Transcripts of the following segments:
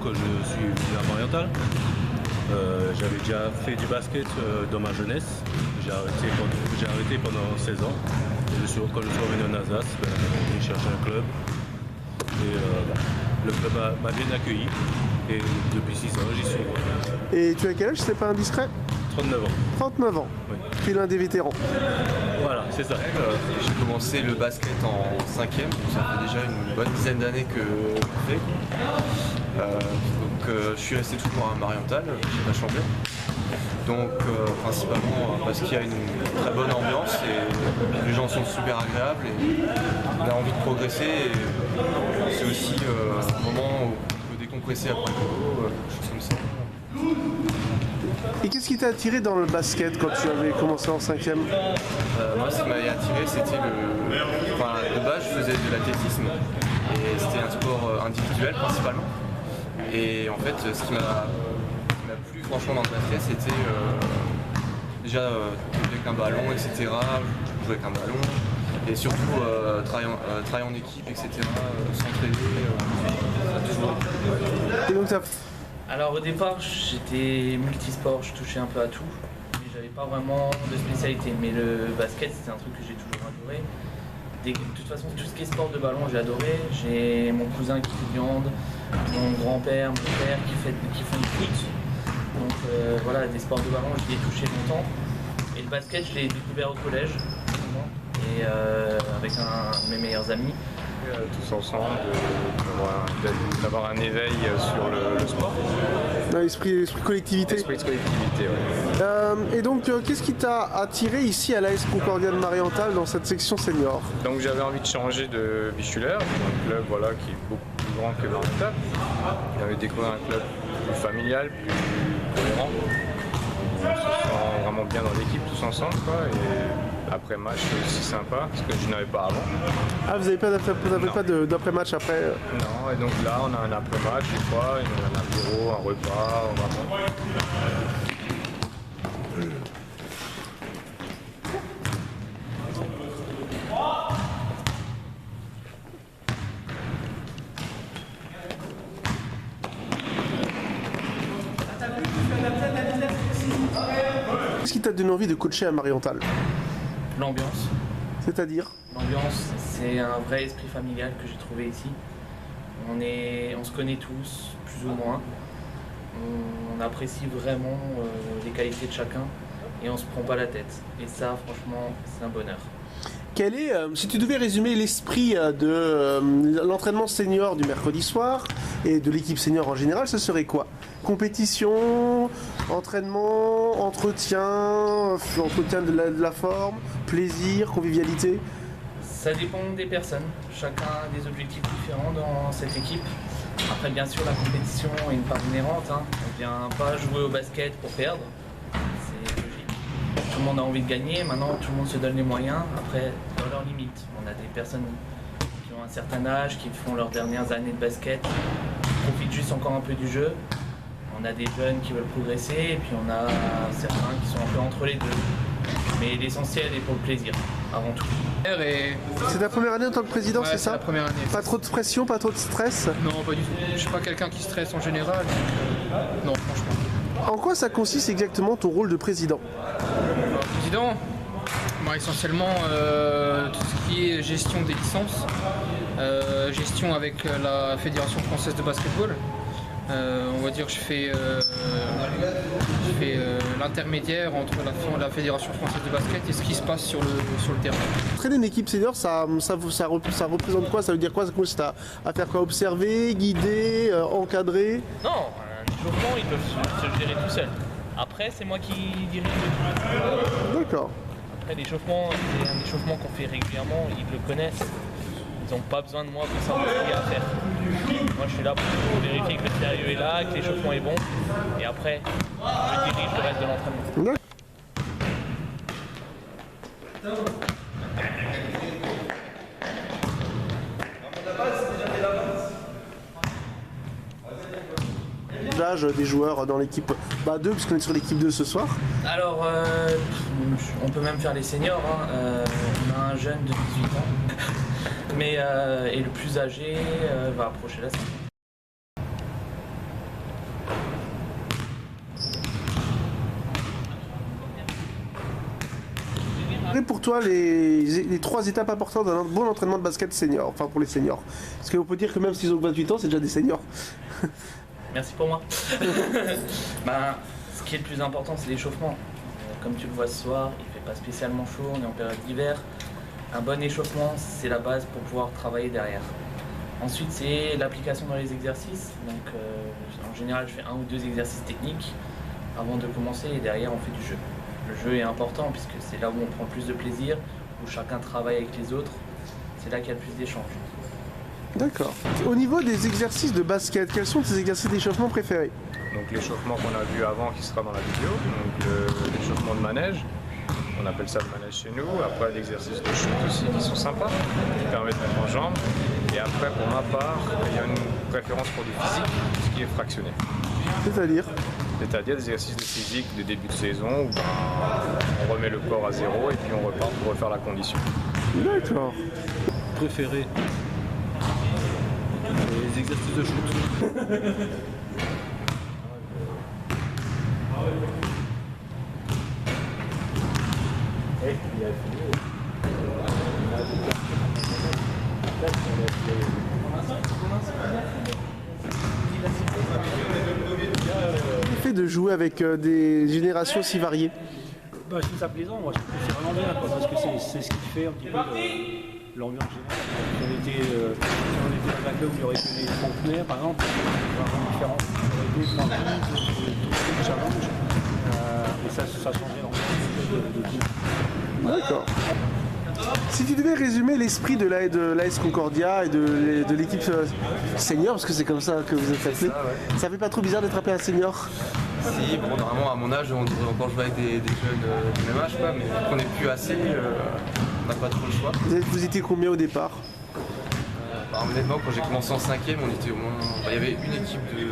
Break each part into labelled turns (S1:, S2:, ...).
S1: que je suis venu à Marienthal. J'avais déjà fait du basket dans ma jeunesse. J'ai arrêté pendant 16 ans. Et quand je suis revenu en Alsace, j'ai cherché un club. Et le club m'a bien accueilli. Et depuis 6 ans, j'y suis.
S2: Et tu as quel âge, si c'est pas indiscret?
S1: 39 ans.
S2: 39 ans.
S1: Oui.
S2: Tu es l'un des vétérans.
S1: Voilà, c'est ça.
S3: J'ai commencé le basket en 5e, ça fait déjà une bonne dizaine d'années que je fais. Je suis resté toujours à Marienthal, j'ai pas changé. Donc principalement parce qu'il y a une très bonne ambiance et les gens sont super agréables et on a envie de progresser. Et c'est aussi un moment où on peut décompresser après le boulot, choses comme ça.
S2: Et qu'est-ce qui t'a attiré dans le basket quand tu avais commencé en 5e?
S3: Moi, ce qui m'avait attiré, c'était de base, je faisais de l'athlétisme et c'était un sport individuel principalement. Et en fait, ce qui m'a plu franchement dans le basket, c'était déjà avec un ballon, etc. Jouer avec un ballon et surtout travailler en équipe, etc. S'entraider, ça a toujours.
S2: Et donc
S4: Alors au départ, j'étais multisport, je touchais un peu à tout, mais j'avais pas vraiment de spécialité. Mais le basket, c'était un truc que j'ai toujours adoré. De toute façon, tout ce qui est sport de ballon, j'ai adoré. J'ai mon cousin qui fait du hand, mon grand-père, mon père qui font du foot. Donc voilà, des sports de ballon, je l'ai touché longtemps. Et le basket, je l'ai découvert au collège, et avec un de mes meilleurs amis.
S5: Tous ensemble, d'avoir un éveil sur le sport.
S2: L'esprit collectivité.
S5: Esprit de collectivité, oui.
S2: Et donc, qu'est-ce qui t'a attiré ici à l'AS Concordia de Marienthal dans cette section senior?
S5: Donc j'avais envie de changer de Bichulaire, un club qui est beaucoup plus grand que Marienthal. J'avais découvert un club plus familial, plus cohérent. On se sent vraiment bien dans l'équipe tous ensemble, quoi. Et après match c'est aussi sympa, parce que je n'avais pas avant.
S2: Ah, vous n'avez pas d'après-match après?
S5: Non, et donc là on a un après-match des fois, on a un apéro, un repas, on va.
S2: Qu'est-ce qui t'a donné envie de coacher à Marienthal?
S4: L'ambiance.
S2: C'est-à-dire?
S4: L'ambiance, c'est un vrai esprit familial que j'ai trouvé ici. On se connaît tous, plus ou moins. On apprécie vraiment les qualités de chacun et on se prend pas la tête. Et ça, franchement, c'est un bonheur.
S2: Quel est, si tu devais résumer l'esprit de l'entraînement senior du mercredi soir et de l'équipe senior en général, ce serait quoi? Compétition, entraînement, entretien de la forme, plaisir, convivialité?
S4: Ça dépend des personnes. Chacun a des objectifs différents dans cette équipe. Après, bien sûr, la compétition est une part inhérente. On ne vient pas jouer au basket pour perdre. C'est logique. Tout le monde a envie de gagner. Maintenant, tout le monde se donne les moyens. Après, dans leurs limites. On a des personnes qui ont un certain âge, qui font leurs dernières années de basket, qui profitent juste encore un peu du jeu. On a des jeunes qui veulent progresser, et puis on a certains qui sont un peu entre les deux. Mais l'essentiel est pour le plaisir, avant tout.
S2: C'est ta première année en tant que président,
S6: Ouais,
S2: c'est ça?
S6: la première année.
S2: Pas trop de pression, pas trop de stress?
S6: Non, pas du tout. Je suis pas quelqu'un qui stresse en général. Non, franchement.
S2: En quoi ça consiste exactement ton rôle de président?
S6: Président, essentiellement tout ce qui est gestion des licences, gestion avec la Fédération française de basketball. On va dire que je fais l'intermédiaire entre la Fédération française de basket et ce qui se passe sur le terrain.
S2: Traîner une équipe senior, ça représente quoi? Ça veut dire quoi? Ça consiste à faire quoi? Observer, guider, encadrer?
S4: Non, un échauffement, ils peuvent se gérer tout seuls. Après, c'est moi qui dirige le tout.
S2: D'accord.
S4: Après, l'échauffement, c'est un échauffement qu'on fait régulièrement, ils le connaissent. Ils n'ont pas besoin de moi pour savoir ce qu'il y a à faire. Moi, je suis là pour vérifier que le sérieux est là, que l'échauffement est bon. Et après, je dirige le reste de l'entraînement.
S2: L'âge des joueurs dans l'équipe 2, puisqu'on est sur l'équipe 2 ce soir.
S4: Alors, on peut même faire les seniors. On a un jeune de 18 ans. Mais et le plus âgé va approcher la 5.
S2: Et pour toi, les 3 étapes importantes d'un bon entraînement de basket senior, enfin pour les seniors. Parce qu'on peut dire que même s'ils ont 28 ans, c'est déjà des seniors.
S4: Merci pour moi. Ben, ce qui est le plus important, c'est l'échauffement. Comme tu le vois ce soir, il fait pas spécialement chaud, on est en période d'hiver. Un bon échauffement, c'est la base pour pouvoir travailler derrière. Ensuite, c'est l'application dans les exercices. Donc, en général, je fais 1 ou 2 exercices techniques avant de commencer et derrière, on fait du jeu. Le jeu est important puisque c'est là où on prend le plus de plaisir, où chacun travaille avec les autres. C'est là qu'il y a le plus d'échanges.
S2: D'accord. Au niveau des exercices de basket, quels sont tes exercices d'échauffement préférés?
S5: Donc l'échauffement qu'on a vu avant qui sera dans la vidéo, donc l'échauffement de manège, on appelle ça le manège chez nous. Après l'exercice de shoot aussi qui sont sympas, qui permettent de mettre en jambes. Et après pour ma part, il y a une préférence pour du physique, ce qui est fractionné.
S2: C'est-à-dire?
S5: C'est-à-dire des exercices de physique de début de saison où on remet le corps à zéro et puis on repart pour refaire la condition.
S2: D'accord.
S1: Préféré les exercices de shoot.
S2: Le fait de jouer avec des générations si variées.
S7: Bah, je trouve ça plaisant, moi je trouve que c'est vraiment bien quoi, parce que c'est ce qui fait un petit peu l'ambiance générale. Si on était dans un club où il y aurait que des trentenaires par exemple, il y aurait une différence. Il y aurait des challenge. Et ça changeait l'ambiance de tout.
S2: D'accord. Si tu devais résumer l'esprit de l'AS Concordia et de l'équipe senior, parce que c'est comme ça que vous êtes appelé, ça fait pas trop bizarre d'être appelé un senior?
S3: Si, bon, normalement à mon âge, on devrait encore jouer avec des jeunes du même âge, quoi, mais on n'est plus assez, on n'a pas trop le choix.
S2: Vous étiez combien au départ?
S3: Honnêtement, quand j'ai commencé en 5e, on était au moins. Il y avait une équipe de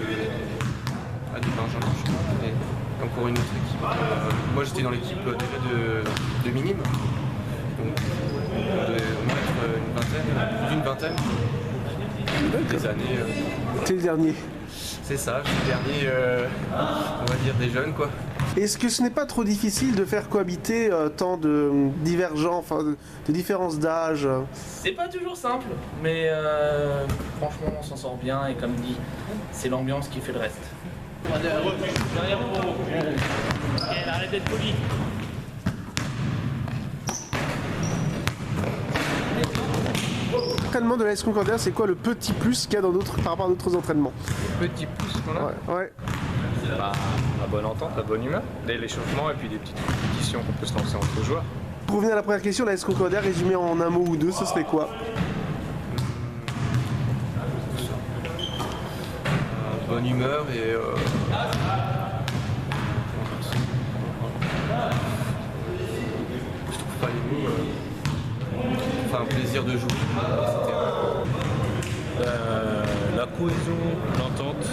S3: Benjamin, je crois, et encore une autre équipe. Moi j'étais dans l'équipe déjà de Minime, donc on devait au moins être plus d'une vingtaine. Des années.
S2: T'es le dernier.
S3: C'est ça, je suis le dernier, on va dire, des jeunes quoi.
S2: Est-ce que ce n'est pas trop difficile de faire cohabiter tant de divergents, enfin de différences d'âge?
S4: C'est pas toujours simple, mais franchement, on s'en sort bien et comme dit, c'est l'ambiance qui fait le reste. Arrête d'être poli.
S2: L'entraînement de l'AS Concordia, c'est quoi le petit plus qu'il y a dans par rapport à d'autres entraînements?
S6: Petit pouce qu'on a.
S2: Ouais.
S5: Bah, la bonne entente, la bonne humeur, l'échauffement et puis des petites compétitions qu'on peut se lancer entre joueurs.
S2: Pour revenir à la première question, l'AS Concordia, résumé en un mot ou deux, ce serait quoi?
S3: Bonne humeur et je trouve pas les mots. Enfin, un plaisir de jouer, etc.
S1: La cohésion, l'entente,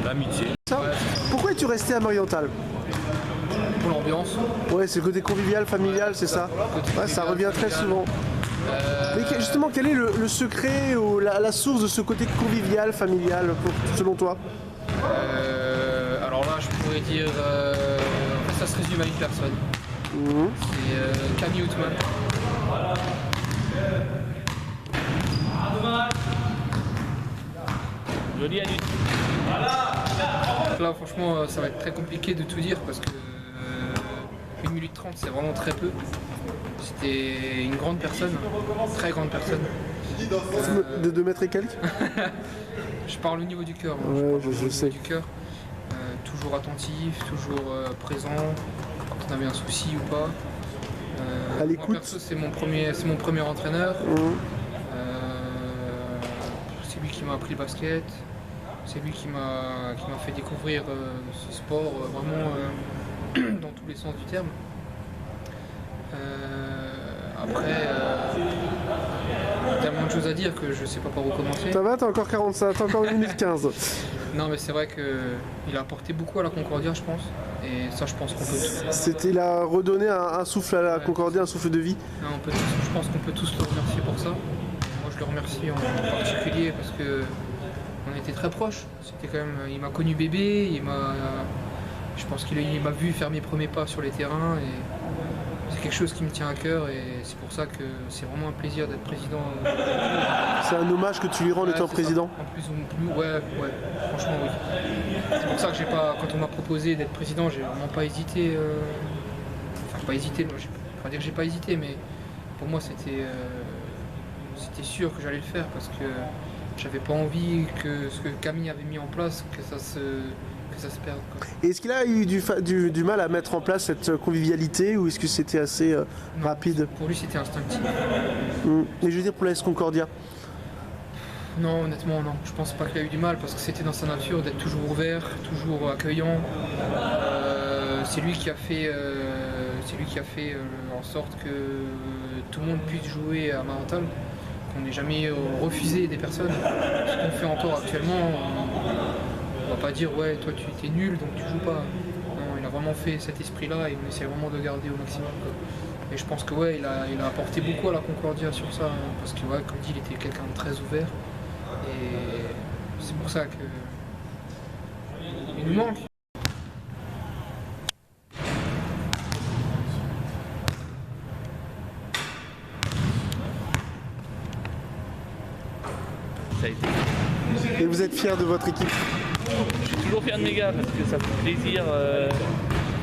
S1: l'amitié.
S2: Pourquoi es-tu resté à Marienthal?
S6: Pour l'ambiance.
S2: Ouais, c'est le côté convivial, familial, c'est ça? Ouais, ça revient très souvent. Mais justement, quel est le secret ou la source de ce côté convivial, familial, selon toi?
S6: Alors là, je pourrais dire. En fait, ça se résume à une personne. C'est Camille Outman.
S4: Joli Anu.
S6: Là, franchement, ça va être très compliqué de tout dire parce que 1 minute 30, c'est vraiment très peu. C'était une grande personne, très grande personne.
S2: De 2 mètres et quelques?
S6: Je parle au niveau du cœur.
S2: Ouais, je sais.
S6: Du cœur. Toujours attentif, toujours présent, quand on avait un souci ou pas.
S2: À
S6: Moi,
S2: l'écoute.
S6: perso, c'est mon premier entraîneur. C'est lui qui m'a appris le basket. C'est lui qui m'a fait découvrir ce sport vraiment dans tous les sens du terme. Après, tellement de choses à dire que je sais pas par où commencer.
S2: Ça va, t'as encore 45, t'as encore 1 minute 15.
S6: Non, mais c'est vrai qu'il a apporté beaucoup à la Concordia, je pense. Et ça, je pense qu'on peut tous.
S2: Il a redonné un souffle à la Concordia, un souffle de vie.
S6: Non, je pense qu'on peut tous le remercier pour ça. Moi, je le remercie en particulier parce que on était très proches. C'était quand même, il m'a connu bébé, je pense qu'il m'a vu faire mes premiers pas sur les terrains c'est quelque chose qui me tient à cœur et c'est pour ça que c'est vraiment un plaisir d'être président.
S2: C'est un hommage que tu lui rends en
S6: Ouais,
S2: étant
S6: c'est
S2: président.
S6: ça. En plus, ouais, franchement oui. C'est pour ça que j'ai pas, quand on m'a proposé d'être président, j'ai vraiment pas hésité. Enfin pas hésité, non, pas dire que j'ai pas hésité, mais pour moi c'était sûr que j'allais le faire parce que j'avais pas envie que ce que Camille avait mis en place, que ça se perde, quoi.
S2: Et est-ce qu'il a eu du mal à mettre en place cette convivialité ou est-ce que c'était assez rapide?
S6: Pour lui c'était instinctif.
S2: Et je veux dire pour la S Concordia.
S6: Non, honnêtement, non. Je pense pas qu'il a eu du mal parce que c'était dans sa nature d'être toujours ouvert, toujours accueillant. C'est lui qui a fait, en sorte que tout le monde puisse jouer à Marental, qu'on n'ait jamais refusé des personnes. Ce qu'on fait encore actuellement, on va pas dire ouais, toi tu étais nul donc tu joues pas. Non, il a vraiment fait cet esprit-là et on essaie vraiment de le garder au maximum, quoi. Et je pense que ouais, il a apporté beaucoup à la Concordia sur ça, hein, parce que ouais, comme dit, il était quelqu'un de très ouvert. Et c'est pour ça que il nous manque.
S4: Ça a été.
S2: Et vous êtes fier de votre équipe?
S4: Je suis toujours fier de mes gars parce que ça fait plaisir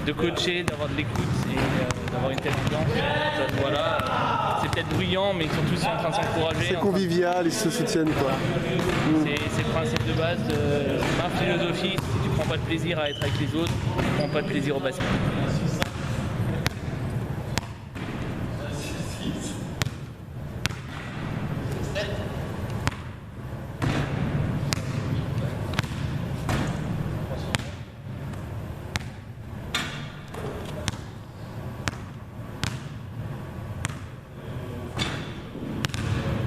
S4: de coacher, d'avoir de l'écoute et d'avoir une telle ambiance. Donc, voilà, c'est peut-être bruyant, mais ils sont tous en train de s'encourager.
S2: C'est convivial, ils se soutiennent quoi.
S4: C'est le principe de base de ma philosophie. Si tu prends pas de plaisir à être avec les autres, tu prends pas de plaisir au basket.